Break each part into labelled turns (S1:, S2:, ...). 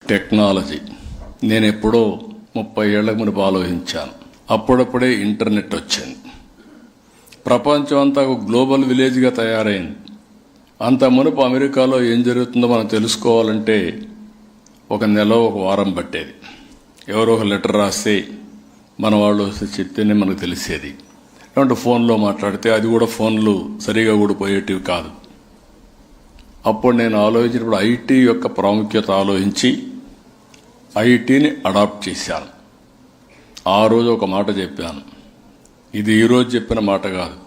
S1: Technology నేను ఎప్పుడో 30 ఏళ్ల మునుపు ఆలోచించాను. అప్పుడప్పుడే ఇంటర్నెట్ వచ్చింది. ప్రపంచం అంతా ఒక గ్లోబల్ విలేజ్గా తయారైంది. అంత మునుపు అమెరికాలో ఏం జరుగుతుందో మనం తెలుసుకోవాలంటే ఒక నెల ఒక వారం పట్టేది. ఎవరో ఒక లెటర్ రాస్తే మన వాళ్ళు వస్తే చెప్తేనే మనకు తెలిసేది. అంటే ఫోన్లో మాట్లాడితే అది కూడా ఫోన్లు సరిగా కూడా పోయేటివి కాదు. అప్పుడు నేను ఆలోచించినప్పుడు ఐటీ యొక్క ప్రాముఖ్యత ఆలోచించి ఐటీని అడాప్ట్ చేశాను. ఆ రోజు ఒక మాట చెప్పాను. ఇది ఈరోజు చెప్పిన మాట కాదు,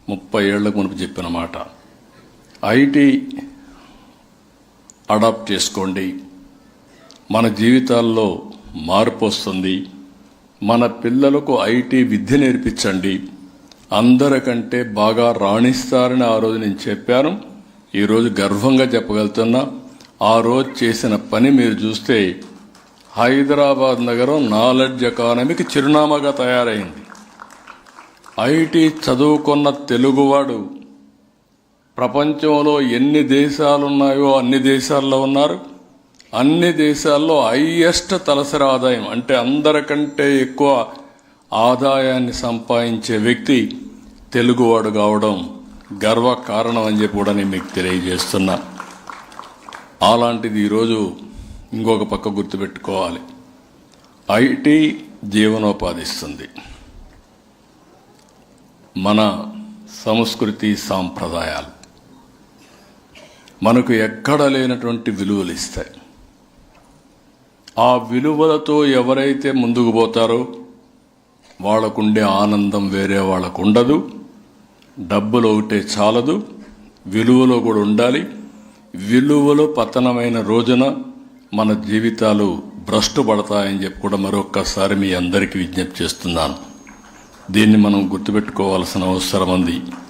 S1: 30 ఏళ్లకు మునుపు చెప్పిన మాట. ఐటీ అడాప్ట్ చేసుకోండి, మన జీవితాల్లో మార్పు వస్తుంది. మన పిల్లలకు ఐటీ విద్య నేర్పించండి, అందరికంటే బాగా రాణిస్తారని ఆ రోజు నేను చెప్పాను. ఈరోజు గర్వంగా చెప్పగలుగుతున్నా. ఆ రోజు చేసిన పని మీరు చూస్తే హైదరాబాద్ నగరం నాలెడ్జ్ ఎకానమీకి చిరునామాగా తయారైంది. ఐటీ చదువుకున్న తెలుగువాడు ప్రపంచంలో ఎన్ని దేశాలున్నాయో అన్ని దేశాల్లో ఉన్నారు. అన్ని దేశాల్లో హైయెస్ట్ తలసరి ఆదాయం అంటే అందరికంటే ఎక్కువ ఆదాయాన్ని సంపాదించే వ్యక్తి తెలుగువాడు కావడం గర్వ కారణం అని చెప్పి కూడా నేను మీకు తెలియజేస్తున్నా. అలాంటిది ఈరోజు ఇంకొక పక్క గుర్తుపెట్టుకోవాలి. ఐటీ జీవనోపాధి ఇస్తుంది. మన సంస్కృతి సాంప్రదాయాలు మనకు ఎక్కడ లేనటువంటి విలువలు ఇస్తాయి. ఆ విలువలతో ఎవరైతే ముందుకు పోతారో వాళ్ళకుండే ఆనందం వేరే వాళ్ళకు ఉండదు. డబ్బులు ఒకటే చాలదు, విలువలో కూడా ఉండాలి. విలువలు పతనమైన రోజున మన జీవితాలు భ్రష్టు పడతాయని చెప్పి కూడా మరొక్కసారి మీ అందరికీ విజ్ఞప్తి చేస్తున్నాను. దీన్ని మనం గుర్తుపెట్టుకోవాల్సిన అవసరం ఉంది.